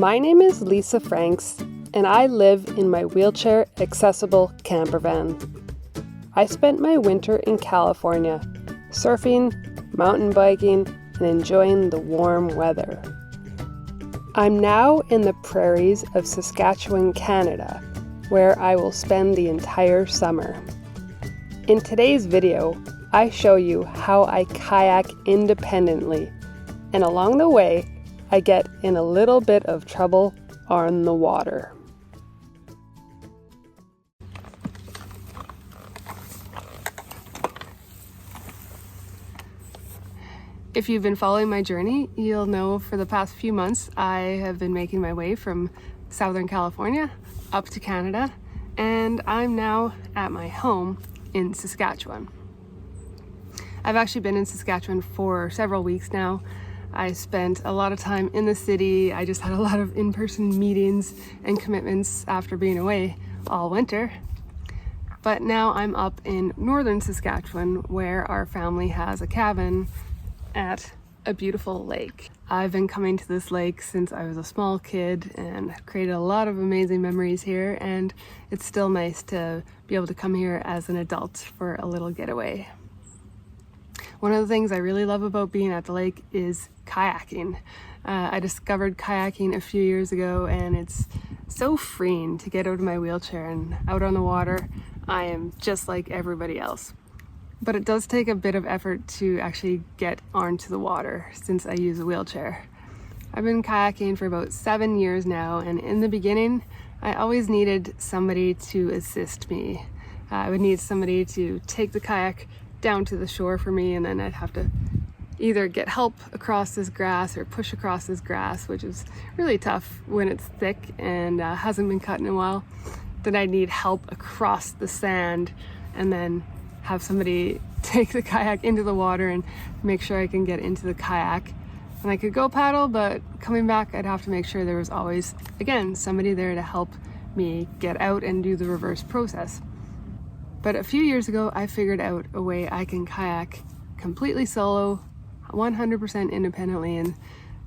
My name is Lisa Franks, and I live in my wheelchair-accessible camper van. I spent my winter in California, surfing, mountain biking, and enjoying the warm weather. I'm now in the prairies of Saskatchewan, Canada, where I will spend the entire summer. In today's video, I show you how I kayak independently, and along the way, I get in a little bit of trouble on the water. If you've been following my journey, you'll know for the past few months I have been making my way from Southern California up to Canada, and I'm now at my home in Saskatchewan. I've actually been in Saskatchewan for several weeks now. I spent a lot of time in the city. I just had a lot of in-person meetings and commitments after being away all winter. But now I'm up in northern Saskatchewan, where our family has a cabin at a beautiful lake. I've been coming to this lake since I was a small kid and created a lot of amazing memories here, and it's still nice to be able to come here as an adult for a little getaway. One of the things I really love about being at the lake is kayaking. I discovered kayaking a few years ago, and it's so freeing to get out of my wheelchair and out on the water. I am just like everybody else. But it does take a bit of effort to actually get onto the water since I use a wheelchair. I've been kayaking for about 7 years now, and in the beginning, I always needed somebody to assist me. I would need somebody to take the kayak down to the shore for me, and then I'd have to either get help across this grass or push across this grass, which is really tough when it's thick and hasn't been cut in a while. Then I'd need help across the sand and then have somebody take the kayak into the water and make sure I can get into the kayak. And I could go paddle, but coming back I'd have to make sure there was always, again, somebody there to help me get out and do the reverse process. But a few years ago, I figured out a way I can kayak completely solo, 100% independently, and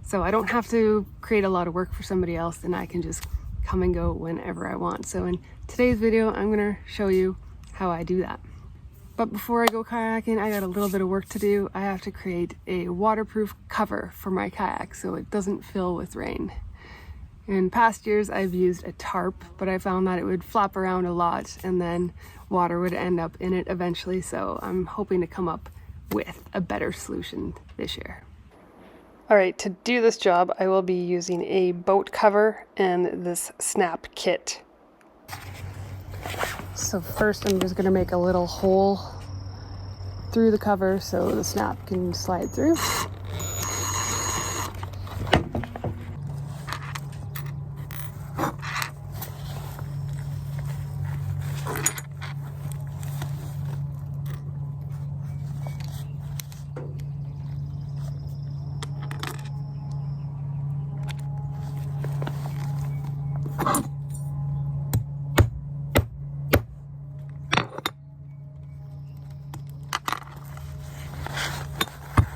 so I don't have to create a lot of work for somebody else, and I can just come and go whenever I want. So in today's video, I'm gonna show you how I do that. But before I go kayaking, I got a little bit of work to do. I have to create a waterproof cover for my kayak so it doesn't fill with rain. In past years, I've used a tarp, but I found that it would flap around a lot and then water would end up in it eventually, so I'm hoping to come up with a better solution this year. All right, to do this job, I will be using a boat cover and this snap kit. So first, I'm just gonna make a little hole through the cover so the snap can slide through.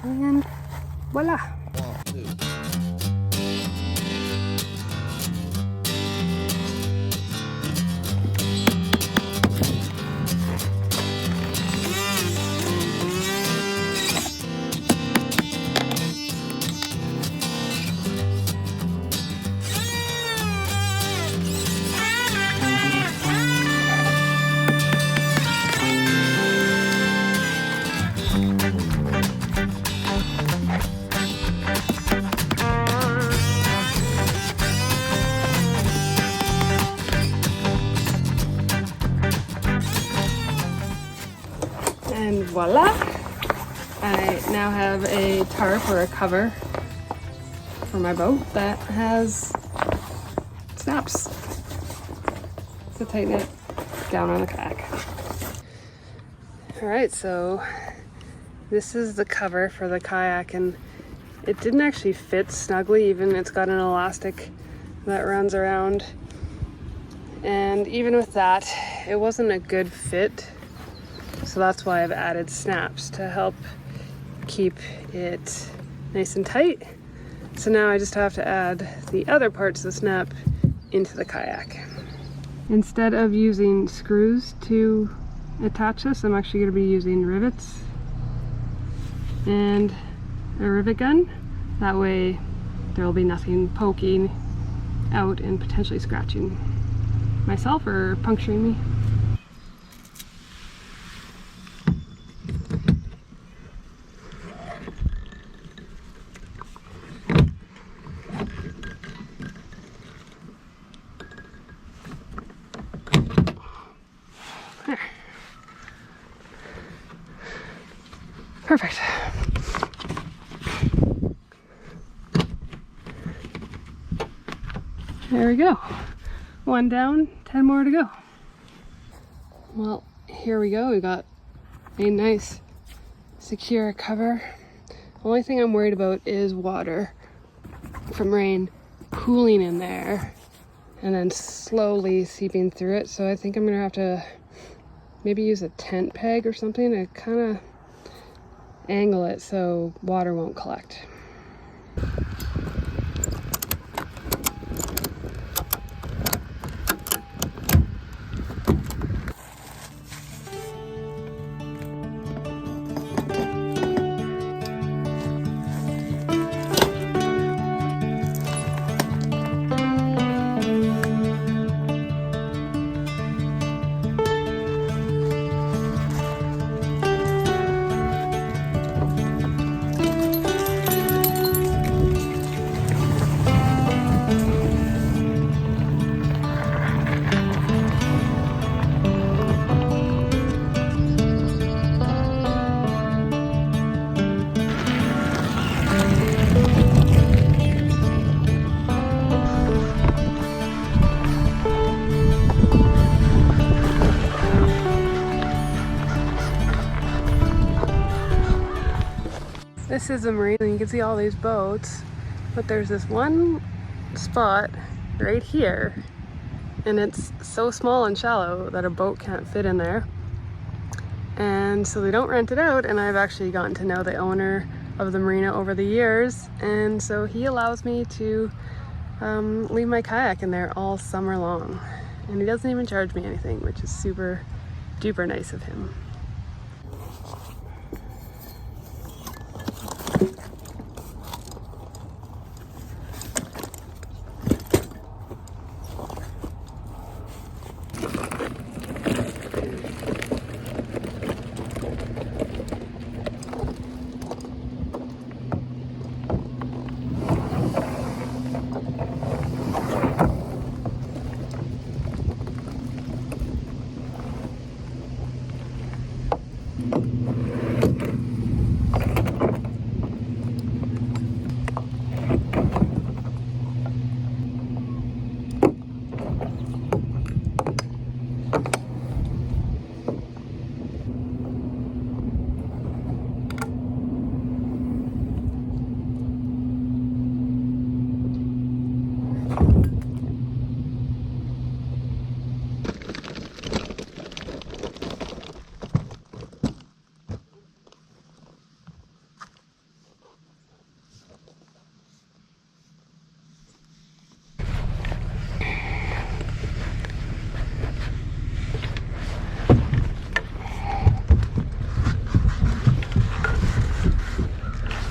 And voila! And voila! I now have a tarp or a cover for my boat that has snaps to tighten it down on the kayak. Alright, so this is the cover for the kayak, and it didn't actually fit snugly. Even it's got an elastic that runs around, and even with that, it wasn't a good fit. So that's why I've added snaps to help keep it nice and tight. So now I just have to add the other parts of the snap into the kayak. Instead of using screws to attach this, I'm actually going to be using rivets and a rivet gun. That way there will be nothing poking out and potentially scratching myself or puncturing me. There. Perfect. There we go. One down, 10 more to go. Well, here we go. We got a nice secure cover. Only thing I'm worried about is water from rain pooling in there and then slowly seeping through it. So I think I'm gonna have to maybe use a tent peg or something to kind of angle it so water won't collect. This is a marina, and you can see all these boats, but there's this one spot right here, and it's so small and shallow that a boat can't fit in there. And so they don't rent it out, and I've actually gotten to know the owner of the marina over the years, and so he allows me to leave my kayak in there all summer long. And he doesn't even charge me anything, which is super duper nice of him.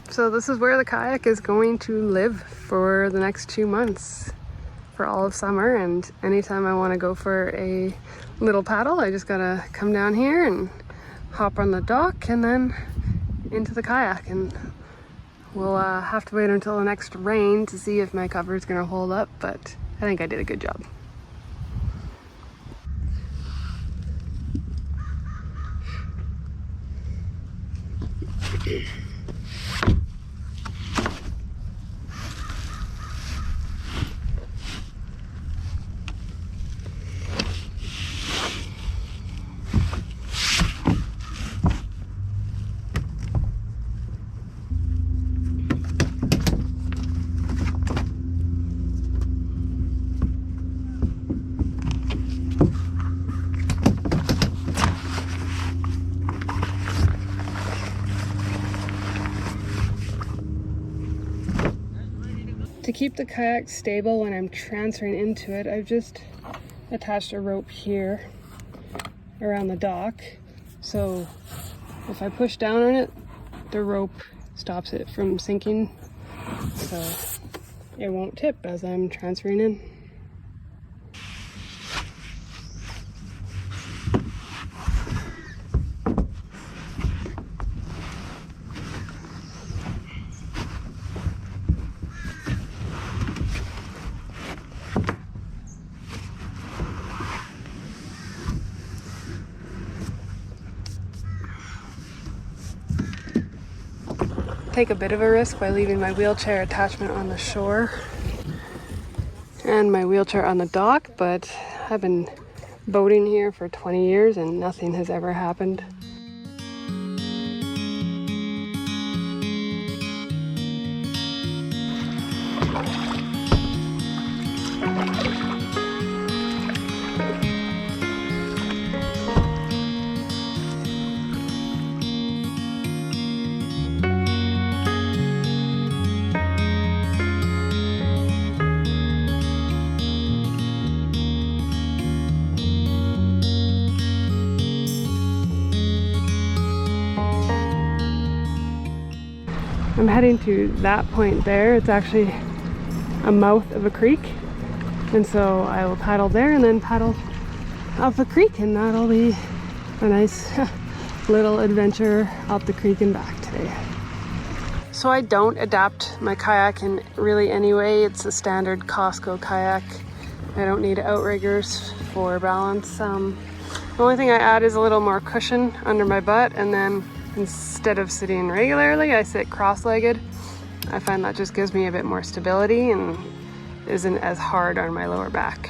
So this is where the kayak is going to live for the next 2 months, for all of summer. And anytime I want to go for a little paddle, I just gotta come down here and hop on the dock and then into the kayak. And we'll have to wait until the next rain to see if my cover is gonna hold up, but I think I did a good job. keep the kayak stable when I'm transferring into it, I've just attached a rope here around the dock. So if I push down on it, the rope stops it from sinking, so it won't tip as I'm transferring in. Take a bit of a risk by leaving my wheelchair attachment on the shore and my wheelchair on the dock, but I've been boating here for 20 years and nothing has ever happened. I'm heading to that point there. It's actually a mouth of a creek, and so I will paddle there and then paddle up the creek, and that'll be a nice little adventure up the creek and back today. So I don't adapt my kayak in really any way. It's a standard Costco kayak. I don't need outriggers for balance. The only thing I add is a little more cushion under my butt, and then instead of sitting regularly, I sit cross-legged. I find that just gives me a bit more stability and isn't as hard on my lower back.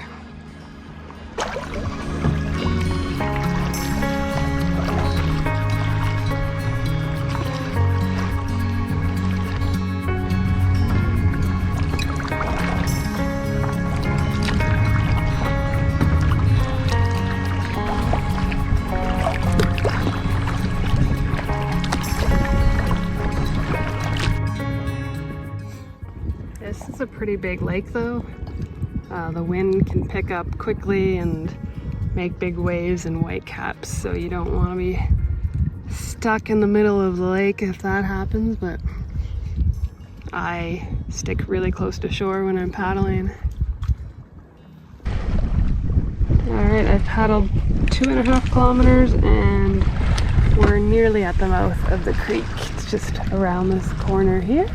This is a pretty big lake though. The wind can pick up quickly and make big waves and whitecaps, so you don't want to be stuck in the middle of the lake if that happens, but I stick really close to shore when I'm paddling. Alright, I've paddled 2.5 kilometers and we're nearly at the mouth of the creek. It's just around this corner here.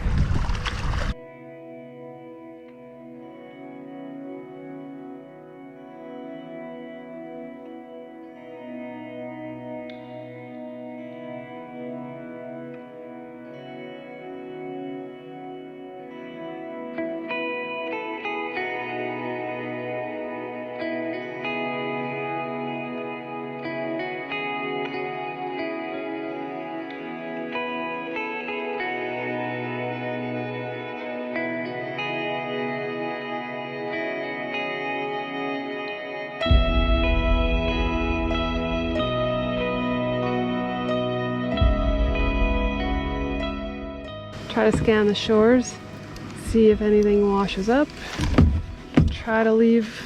Try to scan the shores, see if anything washes up. Try to leave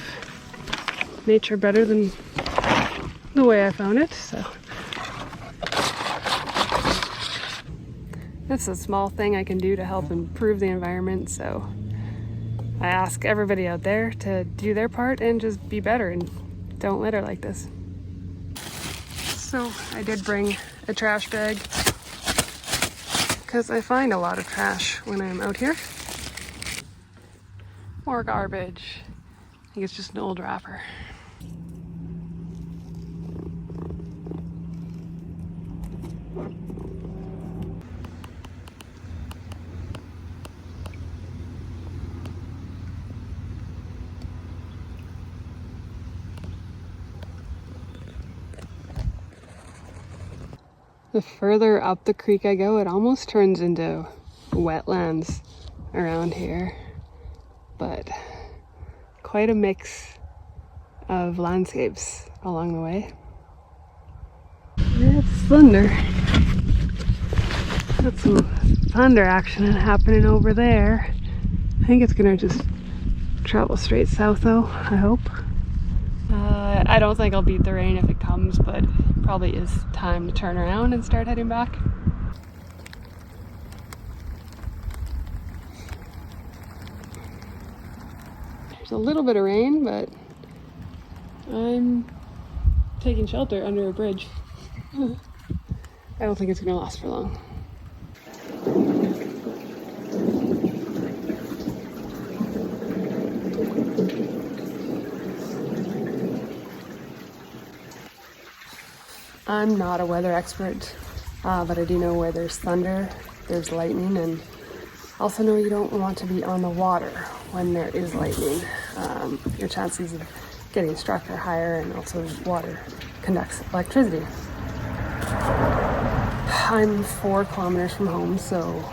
nature better than the way I found it. So that's a small thing I can do to help improve the environment. So I ask everybody out there to do their part and just be better and don't litter like this. So I did bring a trash bag because I find a lot of trash when I'm out here. More garbage. I think it's just an old wrapper. The further up the creek I go, it almost turns into wetlands around here, but quite a mix of landscapes along the way. It's thunder. Got some thunder action happening over there. I think it's gonna just travel straight south though, I hope. I don't think I'll beat the rain if it comes, but it probably is time to turn around and start heading back. There's a little bit of rain, but I'm taking shelter under a bridge. I don't think it's gonna last for long. I'm not a weather expert, but I do know where there's thunder, there's lightning, and also know you don't want to be on the water when there is lightning. Your chances of getting struck are higher, and also water conducts electricity. I'm 4 kilometers from home, so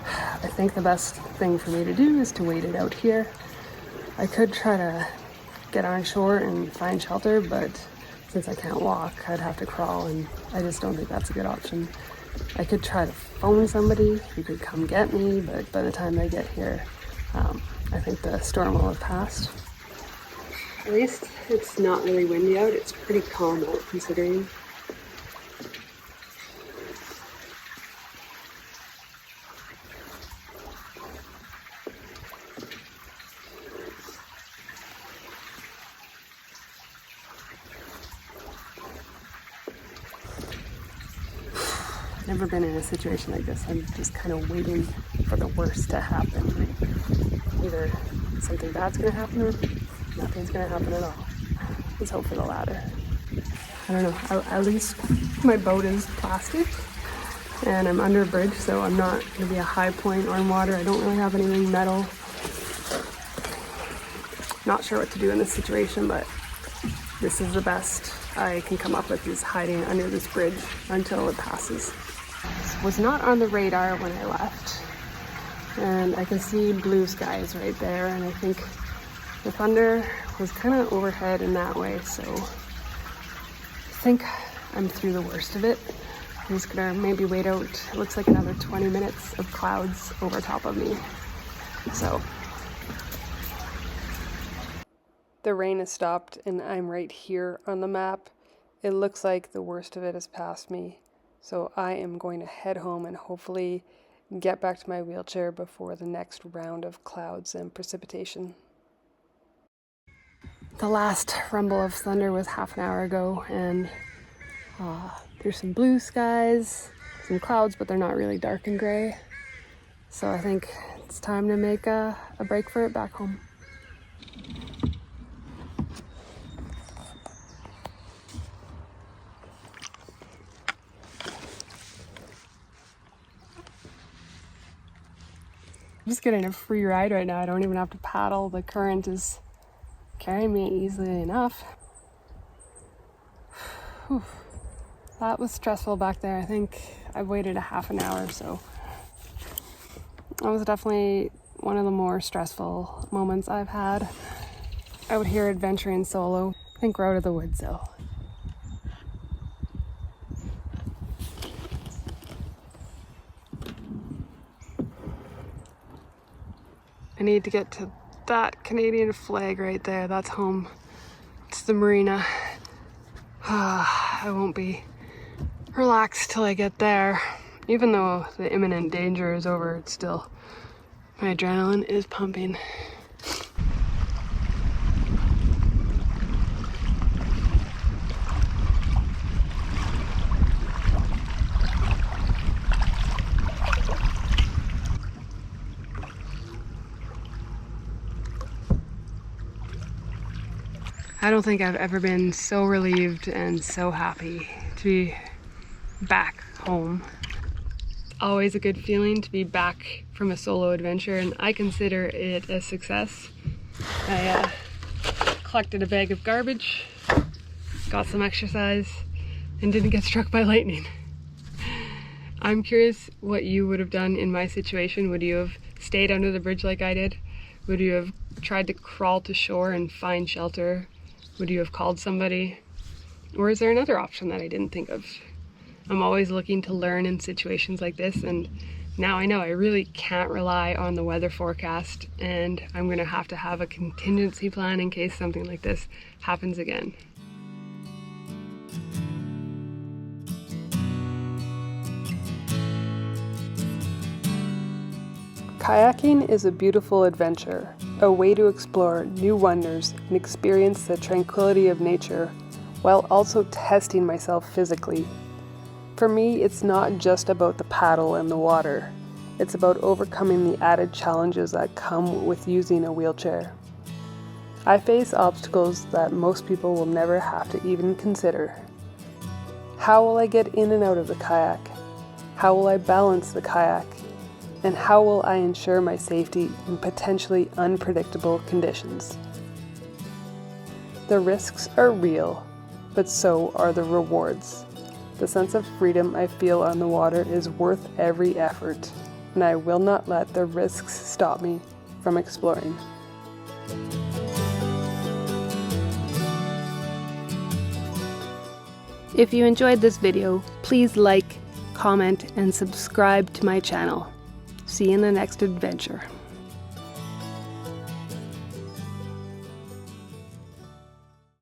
I think the best thing for me to do is to wait it out here. I could try to get on shore and find shelter, but since I can't walk, I'd have to crawl, and I just don't think that's a good option. I could try to phone somebody who could come get me, but by the time they get here, I think the storm will have passed. At least it's not really windy out. It's pretty calm out considering. Never been in a situation like this. I'm just kind of waiting for the worst to happen. Either something bad's gonna happen or nothing's gonna happen at all. Let's hope for the latter. I don't know, at least my boat is plastic and I'm under a bridge, so I'm not gonna be a high point on water. I don't really have anything metal. Not sure what to do in this situation, but this is the best I can come up with, is hiding under this bridge until it passes. Was not on the radar when I left, and I can see blue skies right there, and I think the thunder was kind of overhead in that way, so I think I'm through the worst of it. I'm just gonna maybe wait out, it looks like another 20 minutes of clouds over top of me. So the rain has stopped and I'm right here on the map. It looks like the worst of it has passed me. So I am going to head home and hopefully get back to my wheelchair before the next round of clouds and precipitation. The last rumble of thunder was half an hour ago, and there's some blue skies, some clouds, but they're not really dark and gray. So I think it's time to make a break for it back home. I'm just getting a free ride right now. I don't even have to paddle. The current is carrying me easily enough. Whew. That was stressful back there. I think I waited a half an hour, so that was definitely one of the more stressful moments I've had out here adventuring solo. I think we're out of the woods though. I need to get to that Canadian flag right there. That's home. It's the Marina. I won't be relaxed till I get there. Even though the imminent danger is over, it's still, my adrenaline is pumping. I don't think I've ever been so relieved and so happy to be back home. Always a good feeling to be back from a solo adventure, and I consider it a success. I collected a bag of garbage, got some exercise, and didn't get struck by lightning. I'm curious what you would have done in my situation. Would you have stayed under the bridge like I did? Would you have tried to crawl to shore and find shelter? Would you have called somebody? Or is there another option that I didn't think of? I'm always looking to learn in situations like this, and Now I know I really can't rely on the weather forecast, and I'm going to have a contingency plan in case something like this happens again. Kayaking is a beautiful adventure, a way to explore new wonders and experience the tranquility of nature while also testing myself physically. For me, it's not just about the paddle and the water. It's about overcoming the added challenges that come with using a wheelchair. I face obstacles that most people will never have to even consider. How will I get in and out of the kayak? How will I balance the kayak? And how will I ensure my safety in potentially unpredictable conditions? The risks are real, but so are the rewards. The sense of freedom I feel on the water is worth every effort, and I will not let the risks stop me from exploring. If you enjoyed this video, please like, comment, and subscribe to my channel. See you in the next adventure.